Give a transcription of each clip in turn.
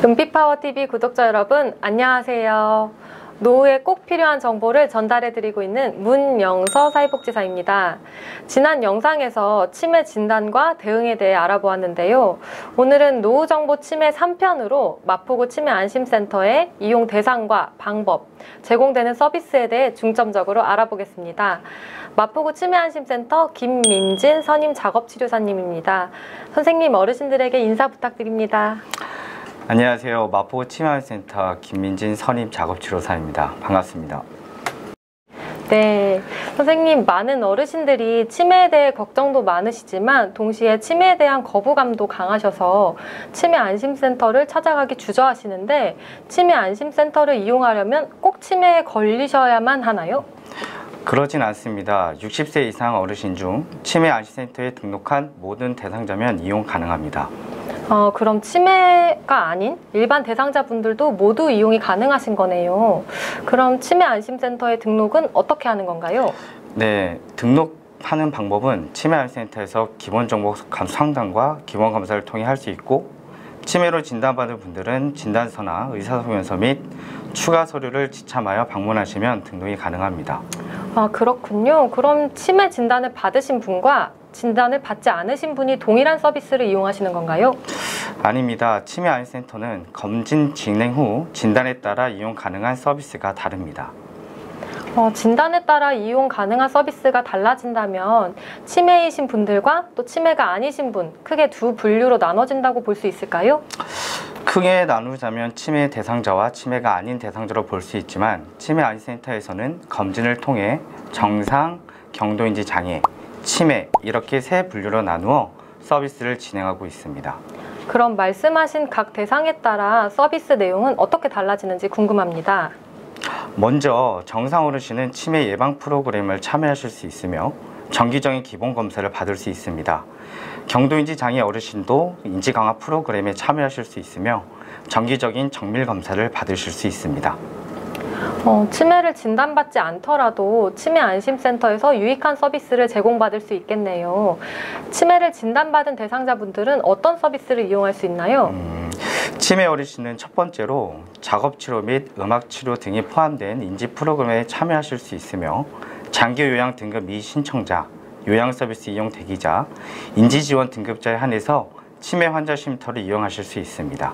은빛파워TV 구독자 여러분, 안녕하세요. 노후에 꼭 필요한 정보를 전달해드리고 있는 문영서 사회복지사입니다. 지난 영상에서 치매 진단과 대응에 대해 알아보았는데요. 오늘은 노후정보 치매 3편으로 마포구 치매안심센터의 이용 대상과 방법, 제공되는 서비스에 대해 중점적으로 알아보겠습니다. 마포구 치매안심센터 김민진 선임 작업치료사님입니다. 선생님, 어르신들에게 인사 부탁드립니다. 안녕하세요. 마포구 치매안심센터 김민진 선임 작업치료사입니다. 반갑습니다. 네, 선생님, 많은 어르신들이 치매에 대해 걱정도 많으시지만 동시에 치매에 대한 거부감도 강하셔서 치매안심센터를 찾아가기 주저하시는데, 치매안심센터를 이용하려면 꼭 치매에 걸리셔야만 하나요? 그러진 않습니다. 60세 이상 어르신 중 치매안심센터에 등록한 모든 대상자면 이용 가능합니다. 그럼 치매가 아닌 일반 대상자분들도 모두 이용이 가능하신 거네요. 그럼 치매안심센터의 등록은 어떻게 하는 건가요? 네, 등록하는 방법은 치매안심센터에서 기본정보 상담과 기본검사를 통해 할 수 있고, 치매로 진단받은 분들은 진단서나 의사소견서 및 추가 서류를 지참하여 방문하시면 등록이 가능합니다. 그렇군요. 그럼 치매 진단을 받으신 분과 진단을 받지 않으신 분이 동일한 서비스를 이용하시는 건가요? 아닙니다. 치매안심센터는 검진 진행 후 진단에 따라 이용 가능한 서비스가 다릅니다. 진단에 따라 이용 가능한 서비스가 달라진다면 치매이신 분들과 또 치매가 아니신 분, 크게 두 분류로 나눠진다고 볼 수 있을까요? 크게 나누자면 치매 대상자와 치매가 아닌 대상자로 볼 수 있지만, 치매안심센터에서는 검진을 통해 정상, 경도인지 장애, 치매 이렇게 세 분류로 나누어 서비스를 진행하고 있습니다. 그럼 말씀하신 각 대상에 따라 서비스 내용은 어떻게 달라지는지 궁금합니다. 먼저 정상 어르신은 치매 예방 프로그램을 참여하실 수 있으며 정기적인 기본 검사를 받을 수 있습니다. 경도인지 장애 어르신도 인지 강화 프로그램에 참여하실 수 있으며 정기적인 정밀 검사를 받으실 수 있습니다. 치매를 진단받지 않더라도 치매안심센터에서 유익한 서비스를 제공받을 수 있겠네요. 치매를 진단받은 대상자분들은 어떤 서비스를 이용할 수 있나요? 치매 어르신은 첫 번째로 작업치료 및 음악치료 등이 포함된 인지 프로그램에 참여하실 수 있으며, 장기요양 등급 미신청자, 요양서비스 이용 대기자, 인지지원 등급자에 한해서 치매 환자 쉼터를 이용하실 수 있습니다.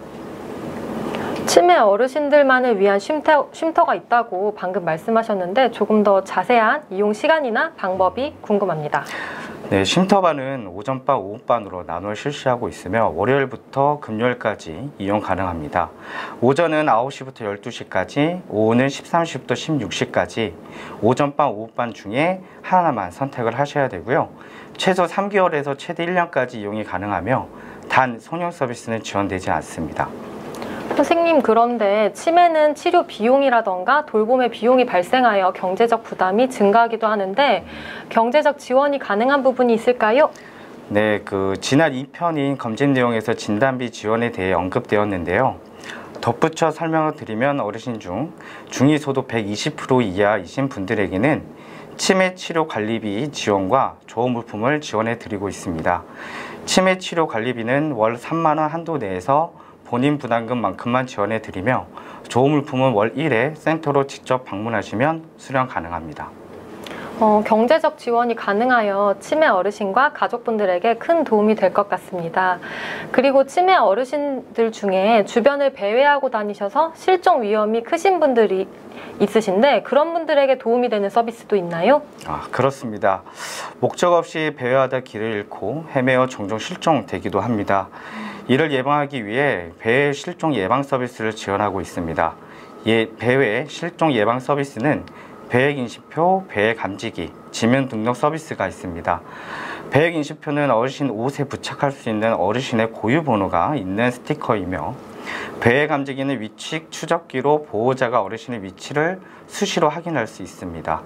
치매 어르신들만을 위한 쉼터가 있다고 방금 말씀하셨는데 조금 더 자세한 이용 시간이나 방법이 궁금합니다. 네, 쉼터반은 오전반, 오후반으로 나눠 실시하고 있으며 월요일부터 금요일까지 이용 가능합니다. 오전은 9시부터 12시까지, 오후는 13시부터 16시까지 오전반, 오후반 중에 하나만 선택을 하셔야 되고요. 최소 3개월에서 최대 1년까지 이용이 가능하며 단 성형 서비스는 지원되지 않습니다. 선생님, 그런데 치매는 치료 비용이라던가 돌봄의 비용이 발생하여 경제적 부담이 증가하기도 하는데 경제적 지원이 가능한 부분이 있을까요? 네, 지난 2편인 검진 내용에서 진단비 지원에 대해 언급되었는데요. 덧붙여 설명을 드리면 어르신 중 중위소득 120% 이하이신 분들에게는 치매 치료 관리비 지원과 조어 물품을 지원해 드리고 있습니다. 치매 치료 관리비는 월 3만 원 한도 내에서 본인 부담금만큼만 지원해 드리며, 조어 물품은 월 1회 센터로 직접 방문하시면 수령 가능합니다. 경제적 지원이 가능하여 치매 어르신과 가족분들에게 큰 도움이 될 것 같습니다. 그리고 치매 어르신들 중에 주변을 배회하고 다니셔서 실종 위험이 크신 분들이 있으신데 그런 분들에게 도움이 되는 서비스도 있나요? 그렇습니다. 목적 없이 배회하다 길을 잃고 헤매어 종종 실종되기도 합니다. 이를 예방하기 위해 배회 실종 예방 서비스를 지원하고 있습니다. 배회 실종 예방 서비스는 배액인식표, 배액감지기, 지문 등록 서비스가 있습니다. 배액인식표는 어르신 옷에 부착할 수 있는 어르신의 고유 번호가 있는 스티커이며, 배액감지기는 위치 추적기로 보호자가 어르신의 위치를 수시로 확인할 수 있습니다.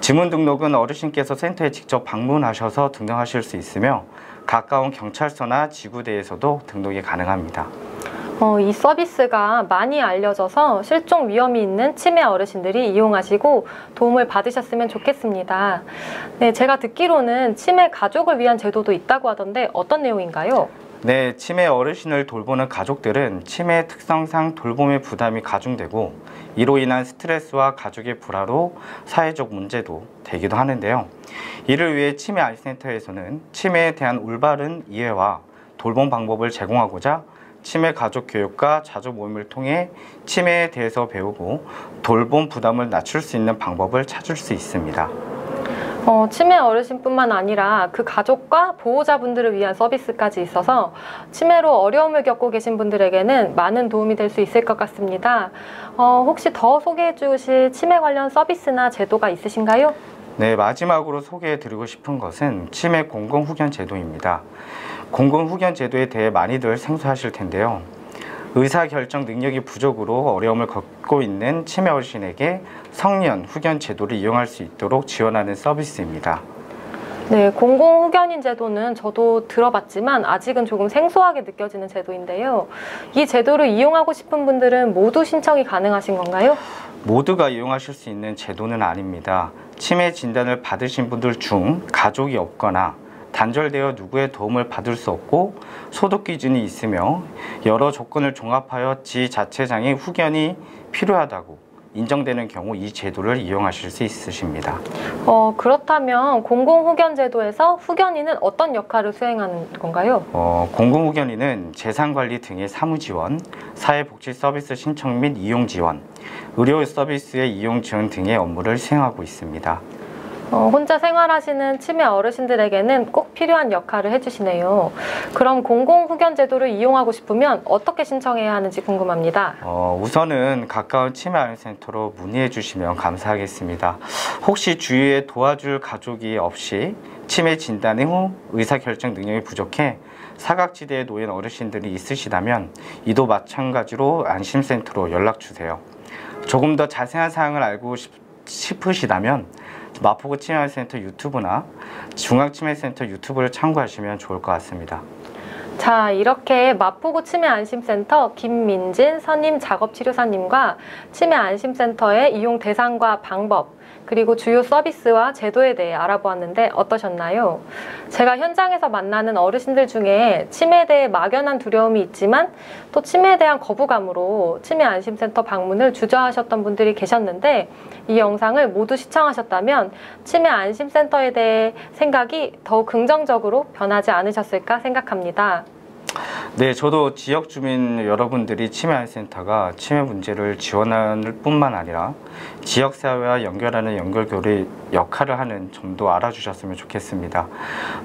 지문 등록은 어르신께서 센터에 직접 방문하셔서 등록하실 수 있으며 가까운 경찰서나 지구대에서도 등록이 가능합니다. 이 서비스가 많이 알려져서 실종 위험이 있는 치매 어르신들이 이용하시고 도움을 받으셨으면 좋겠습니다. 네, 제가 듣기로는 치매 가족을 위한 제도도 있다고 하던데 어떤 내용인가요? 네, 치매 어르신을 돌보는 가족들은 치매 특성상 돌봄의 부담이 가중되고 이로 인한 스트레스와 가족의 불화로 사회적 문제도 되기도 하는데요. 이를 위해 치매 안심센터에서는 치매에 대한 올바른 이해와 돌봄 방법을 제공하고자 치매 가족 교육과 자조 모임을 통해 치매에 대해서 배우고 돌봄 부담을 낮출 수 있는 방법을 찾을 수 있습니다. 치매 어르신뿐만 아니라 그 가족과 보호자분들을 위한 서비스까지 있어서 치매로 어려움을 겪고 계신 분들에게는 많은 도움이 될 수 있을 것 같습니다. 혹시 더 소개해 주실 치매 관련 서비스나 제도가 있으신가요? 네, 마지막으로 소개해 드리고 싶은 것은 치매 공공후견 제도입니다. 공공후견 제도에 대해 많이들 생소하실 텐데요. 의사결정 능력이 부족으로 어려움을 겪고 있는 치매 어르신에게 성년 후견 제도를 이용할 수 있도록 지원하는 서비스입니다. 네, 공공후견인 제도는 저도 들어봤지만 아직은 조금 생소하게 느껴지는 제도인데요. 이 제도를 이용하고 싶은 분들은 모두 신청이 가능하신 건가요? 모두가 이용하실 수 있는 제도는 아닙니다. 치매 진단을 받으신 분들 중 가족이 없거나 단절되어 누구의 도움을 받을 수 없고 소득 기준이 있으며 여러 조건을 종합하여 지자체장의 후견이 필요하다고 인정되는 경우 이 제도를 이용하실 수 있으십니다. 그렇다면 공공후견 제도에서 후견인은 어떤 역할을 수행하는 건가요? 공공후견인은 재산관리 등의 사무지원, 사회복지 서비스 신청 및 이용 지원, 의료 서비스의 이용 지원 등의 업무를 수행하고 있습니다. 혼자 생활하시는 치매 어르신들에게는 꼭 필요한 역할을 해주시네요. 그럼 공공후견 제도를 이용하고 싶으면 어떻게 신청해야 하는지 궁금합니다. 우선은 가까운 치매 안심센터로 문의해 주시면 감사하겠습니다. 혹시 주위에 도와줄 가족이 없이 치매 진단 후 의사결정 능력이 부족해 사각지대에 놓인 어르신들이 있으시다면 이도 마찬가지로 안심센터로 연락 주세요. 조금 더 자세한 사항을 알고 싶으시다면 마포구 치매안심센터 유튜브나 중앙치매센터 유튜브를 참고하시면 좋을 것 같습니다. 자, 이렇게 마포구 치매안심센터 김민진 선임 작업치료사님과 치매안심센터의 이용 대상과 방법, 그리고 주요 서비스와 제도에 대해 알아보았는데 어떠셨나요? 제가 현장에서 만나는 어르신들 중에 치매에 대해 막연한 두려움이 있지만 또 치매에 대한 거부감으로 치매안심센터 방문을 주저하셨던 분들이 계셨는데 이 영상을 모두 시청하셨다면 치매안심센터에 대해 생각이 더욱 긍정적으로 변하지 않으셨을까 생각합니다. 네, 저도 지역 주민 여러분들이 치매 안심센터가 치매 문제를 지원할 뿐만 아니라 지역사회와 연결하는 연결고리 역할을 하는 점도 알아주셨으면 좋겠습니다.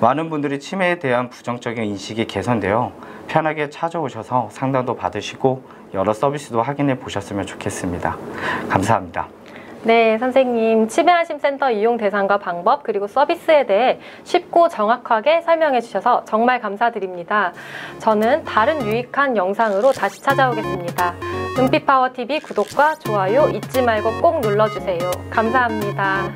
많은 분들이 치매에 대한 부정적인 인식이 개선되어 편하게 찾아오셔서 상담도 받으시고 여러 서비스도 확인해 보셨으면 좋겠습니다. 감사합니다. 네, 선생님, 치매안심센터 이용 대상과 방법 그리고 서비스에 대해 쉽고 정확하게 설명해 주셔서 정말 감사드립니다. 저는 다른 유익한 영상으로 다시 찾아오겠습니다. 은빛파워TV 구독과 좋아요 잊지 말고 꼭 눌러주세요. 감사합니다.